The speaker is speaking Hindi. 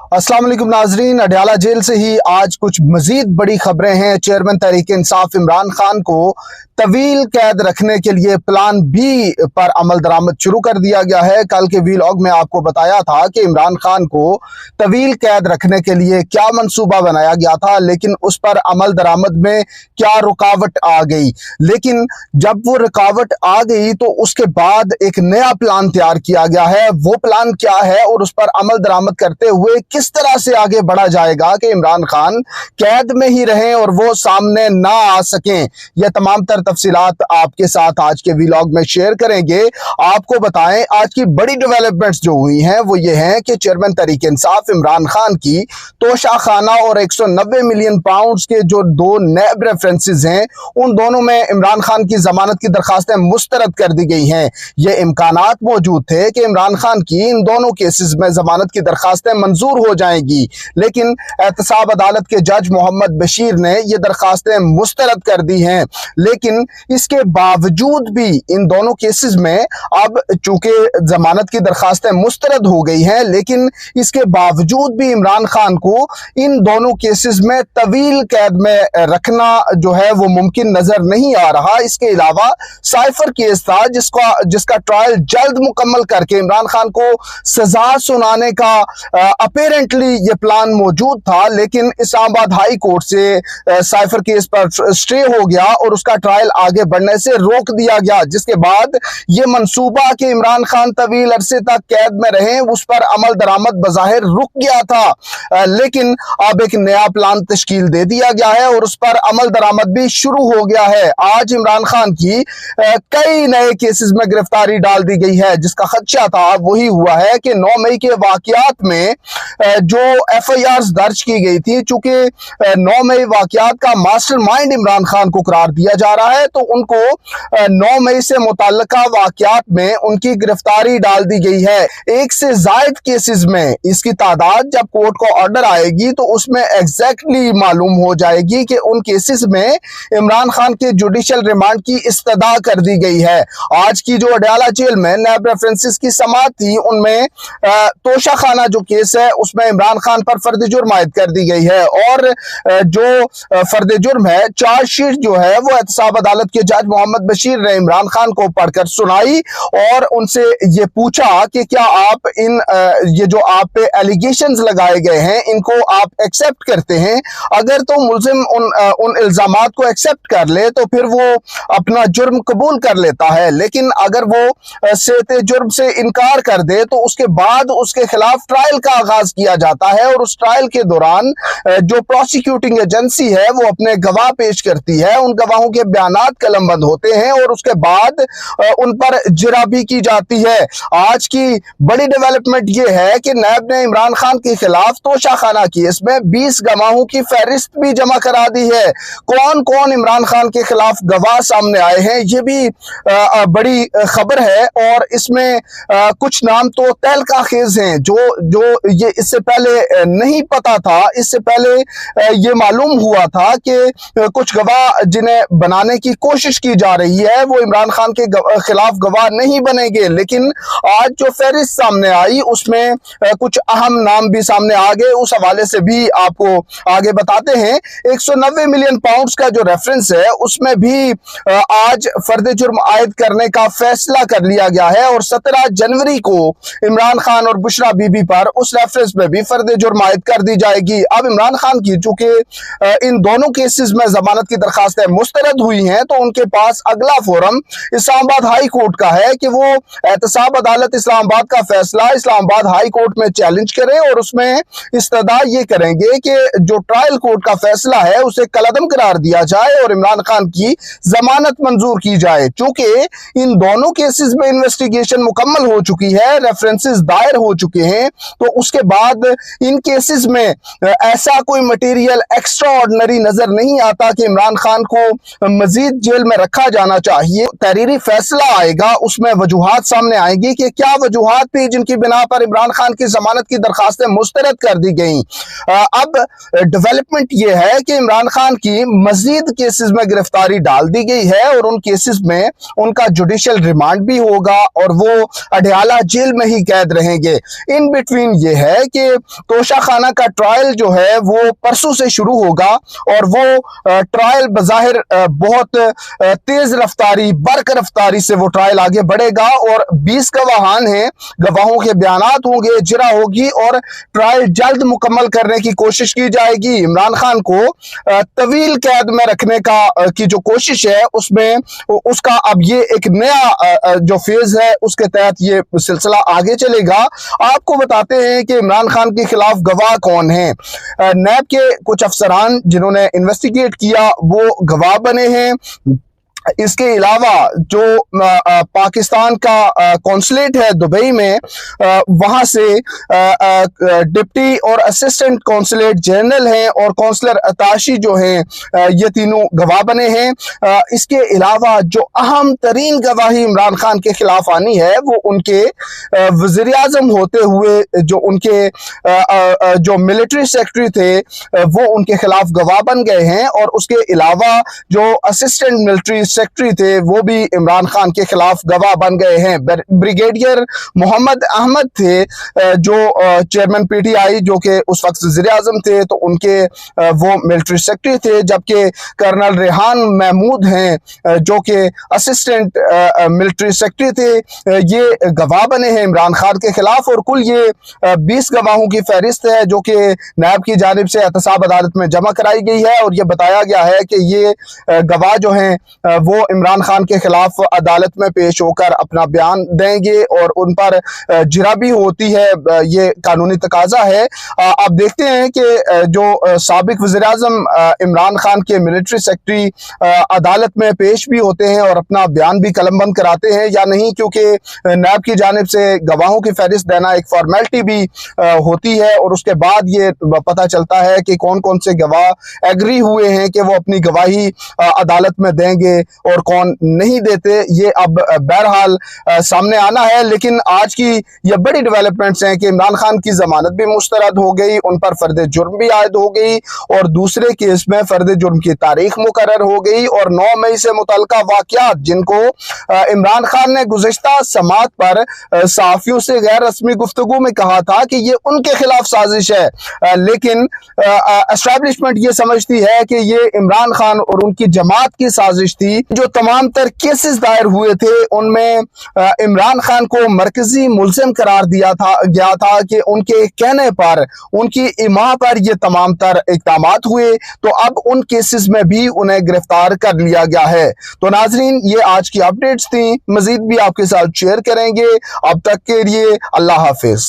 अस्सलाम वालेकुम नाजरीन, अडयाला जेल से ही आज कुछ मजीद बड़ी खबरें हैं। चेयरमैन तहरीक इंसाफ इमरान खान को तवील कैद रखने के लिए प्लान बी पर अमल दरामद शुरू कर दिया गया है। कल के वीलॉग में आपको बताया था कि इमरान खान को तवील कैद रखने के लिए क्या मंसूबा बनाया गया था, लेकिन उस पर अमल दरामद में क्या रुकावट आ गई। लेकिन जब वो रुकावट आ गई तो उसके बाद एक नया प्लान तैयार किया गया है। वो प्लान क्या है और उस पर अमल दरामद करते हुए किस तरह से आगे बढ़ा जाएगा कि इमरान खान कैद में ही रहें और वो सामने ना आ सकें, यह तमाम तर तफसीलात आपके साथ आज के व्लॉग में शेयर करेंगे। आपको बताएं आज की बड़ी डेवलपमेंट्स जो हुई हैं वो ये हैं कि चेयरमैन तहरीक इंसाफ इमरान खान की तोशाखाना और 190 मिलियन पाउंड्स के जो दो नैब रेफरेंसेस हैं उन दोनों में इमरान खान की जमानत की दरखास्तें मुस्तरद कर दी गई हैं। ये इम्कानात मौजूद थे कि इमरान खान की इन दोनों केसेस में जमानत की दरखास्तें मंजूर हो जाएंगी, लेकिन एहतसाब अदालत के जज मोहम्मद बशीर ने ये दरखास्तें मुस्तरद कर दी हैं। लेकिन इसके बावजूद भी इन दोनों केसेस में अब चूंकि जमानत की दरखास्तें मुस्तरद हो गई हैं, लेकिन इसके बावजूद भी इमरान खान को इन दोनों केसेस में तवील कैद में रखना जो है वो मुमकिन नजर नहीं आ रहा। इसके अलावा साइफर केस था जिसका ट्रायल जल्द मुकम्मल करके इमरान खान को सजा सुनाने का अपेरेंटली ये प्लान मौजूद था, लेकिन इस्लामाबाद हाई कोर्ट से साइफर केस पर स्टे हो गया और उसका ट्रायल आगे बढ़ने से रोक दिया गया, जिसके बाद ये मंसूबा कि इमरान खान तवील अरसे तक कैद में रहे उस पर अमल दरामद बज़ाहिर रुक गया था। लेकिन अब एक नया प्लान तश्कील दे दिया गया है और उस पर अमल दरामद भी शुरू हो गया है। आज इमरान खान की कई नए केसेस में गिरफ्तारी डाल दी गई है। जिसका खदशा था वही हुआ है कि 9 मई के वाकयात में जो FIR दर्ज की गई थी, चूंकि 9 मई वाकयात का मास्टरमाइंड इमरान खान को करार दिया जा रहा है, तो उनको 9 मई से मुतल्लिका वाकयात में उनकी गिरफ्तारी डाल दी गई है। एक से जायद केसेस में इसकी तादाद जब कोर्ट को ऑर्डर आएगी तो उसमें एग्जैक्टली मालूम हो जाएगी कि उन केसेस में इमरान खान के जुडिशियल रिमांड की इस्तदा कर दी गई है। आज की जो अडयाला जेल में नैब रेफरेंसेस की समाअत थी उनमें तोशाखाना जो केस है उसमें इमरान खान पर फर्द जुर्म आयद कर दी गई है और जो फर्द जुर्म है चार्जशीट जो है वो एहतसाब अदालत के जज मोहम्मद बशीर ने इमरान खान को पढ़कर सुनाई और उनसे ये पूछा कि क्या आप ये जो आप पे एलिगेशंस लगाए गए हैं इनको आप एक्सेप्ट करते हैं। अगर तो मुल्जिम उन इल्जामात को एक्सेप्ट कर ले तो फिर वो अपना जुर्म कबूल कर लेता है, लेकिन अगर वो सेते जुर्म से इनकार कर दे तो उसके बाद उसके खिलाफ ट्रायल का आगाज किया जाता है और उस ट्रायल के दौरान जो प्रोसिक्यूटिंग एजेंसी है वो अपने गवाह पेश करती है। उन गवाहों के बयानात कलमबंद होते हैं और उसके बाद उन पर जिराबी की जाती है। आज की बड़ी डेवलपमेंट ये है कि नैब ने इमरान खान के खिलाफ तोशाखाना केस में 20 गवाहों की फहरिस्त भी जमा करा दी है। कौन कौन इमरान खान के खिलाफ गवाह सामने आए हैं ये भी बड़ी खबर है और इसमें कुछ नाम तो तहलका खेज हैं जो ये इससे पहले नहीं पता था। इससे पहले ये मालूम हुआ था कि कुछ गवाह जिन्हें बनाने की कोशिश की जा रही है वो इमरान खान के खिलाफ गवाह नहीं बनेंगे, लेकिन आज जो फहरिस्त सामने आई उसमें कुछ अहम नाम भी सामने आ गए। उस हवाले से भी आपको आगे बताते हैं। 190 मिलियन पाउंड्स का जो रेफरेंस है उसमें भी आज फर्द जुर्म आयद करने का फैसला कर लिया गया है और 17 जनवरी को इमरान खान और बुशरा बीबी पर उस रेफरेंस में भी फर्द जुर्म आयद कर दी जाएगी। अब इमरान खान की चूंकि इन दोनों केसेस में जमानत की दरखास्तें मुस्तरद हुई हैं तो उनके पास अगला फोरम इस्लामाबाद हाई कोर्ट का है कि वो एहतसाब अदालत इस्लामाबाद का फैसला इस्लामाबाद हाई कोर्ट में चैलेंज करें और उसमें इस्तदा ये करेंगे कि जो ट्रायल कोर्ट का फैसला है उसे कलअदम करार दिया जाए और इमरान खान की जमानत मंजूर की जाए। चूंकि इन दोनों केसेस में इन्वेस्टिगेशन मुकम्मल हो चुकी है, रेफरेंसेस दायर हो चुके हैं, तो उसके बाद इन केसेस में ऐसा कोई मटेरियल एक्स्ट्रा ऑर्डिनरी नजर नहीं आता कि इमरान खान को मजीद जेल में रखा जाना चाहिए। तहरीरी फैसला आएगा उसमें वजूहात सामने आएंगी कि क्या वजूहात थी जिनकी बिना पर इमरान खान की जमानत की दरखास्तें मुस्तरद कर दी गई। अब डेवलपमेंट यह है कि इमरान खान की मजीद केसेस में गिरफ्तारी डाल दी गई है और उन केसेस में उनका जुडिशियल रिमांड भी होगा और वो अडयाला जेल में ही कैद रहेंगे। इन बिटवीन ये है कि तोशाखाना का ट्रायल जो है वो परसों से शुरू होगा और वो ट्रायल बज़ाहिर बहुत तेज रफ्तारी बरक रफ्तारी से वो ट्रायल आगे बढ़ेगा और 20 गवाहान हैं, गवाहों के बयानात होंगे, जिरा होगी और ट्रायल जल्द मुकम्मल करने की कोशिश की जाएगी। इमरान खान को तवील कैद में रखने की जो कोशिश है उसमें उसका अब ये एक नया जो फेज है उसके तहत ये सिलसिला आगे चलेगा। आपको बताते हैं कि इमरान खान के खिलाफ गवाह कौन हैं। नैब के कुछ अफसरान जिन्होंने इन्वेस्टिगेट किया वो गवाह बने हैं। इसके अलावा जो पाकिस्तान का कौंसलेट है दुबई में, वहां से डिप्टी और असिस्टेंट कौंसलेट जनरल हैं और कौंसलर अताशी जो हैं, ये तीनों गवाह बने हैं। इसके अलावा जो अहम तरीन गवाही इमरान खान के खिलाफ आनी है वो उनके वज़ीर आज़म होते हुए जो उनके जो मिलिट्री सेक्रेटरी थे वो उनके खिलाफ गवाह बन गए हैं और उसके अलावा जो असिस्टेंट मिलिट्री सेक्रेटरी थे वो भी इमरान खान के खिलाफ गवाह बन गए हैं। ब्रिगेडियर मोहम्मद अहमद थे जो चेयरमैन पीटीआई जो कि उस वक्त वज़ीर आज़म थे, तो उनके वो मिलिट्री सेक्रेटरी थे, जबकि कर्नल रेहान महमूद हैं जो कि असिस्टेंट मिलिट्री सेक्रेटरी थे, ये गवाह बने हैं इमरान खान के खिलाफ। और कुल ये 20 गवाहों की फहरिस्त है जो कि नैब की जानिब से एहतसाब अदालत में जमा कराई गई है और ये बताया गया है कि ये गवाह जो हैं वो इमरान खान के खिलाफ अदालत में पेश होकर अपना बयान देंगे और उन पर जिरा भी होती है, ये कानूनी तकाजा है। आप देखते हैं कि जो साबिक वज़ीर आज़म इमरान खान के मिलिट्री सेक्रेटरी अदालत में पेश भी होते हैं और अपना बयान भी कलमबंद कराते हैं या नहीं, क्योंकि नैब की जानिब से गवाहों की फहरिस्त देना एक फॉर्मेलिटी भी होती है और उसके बाद ये पता चलता है कि कौन कौन से गवाह एग्री हुए हैं कि वो अपनी गवाही अदालत में देंगे और कौन नहीं देते। ये अब बहरहाल सामने आना है। लेकिन आज की ये बड़ी डेवलपमेंट्स हैं कि इमरान खान की जमानत भी मुस्तरद हो गई, उन पर फर्द जुर्म भी आयद हो गई और दूसरे केस में फर्द जुर्म की तारीख मुकर्रर हो गई और 9 मई से मुतल्लिका वाक़यात जिनको इमरान खान ने गुज़िश्ता समात पर सहाफ़ियों से गैर रस्मी गुफ्तगू में कहा था कि ये उनके खिलाफ साजिश है, लेकिन एस्टैब्लिशमेंट ये समझती है कि ये इमरान खान और उनकी जमात की साजिश थी। जो तमाम तर केसेस दायर हुए थे उनमें इमरान खान को मरकजी मुल्ज़िम करार दिया गया था कि उनके कहने पर उनकी इमा पर ये तमाम तर इक़दामात हुए, तो अब उन केसेस में भी उन्हें गिरफ्तार कर लिया गया है। तो नाज़रीन, ये आज की अपडेट्स थी, मजीद भी आपके साथ शेयर करेंगे। अब तक के लिए अल्लाह हाफिज।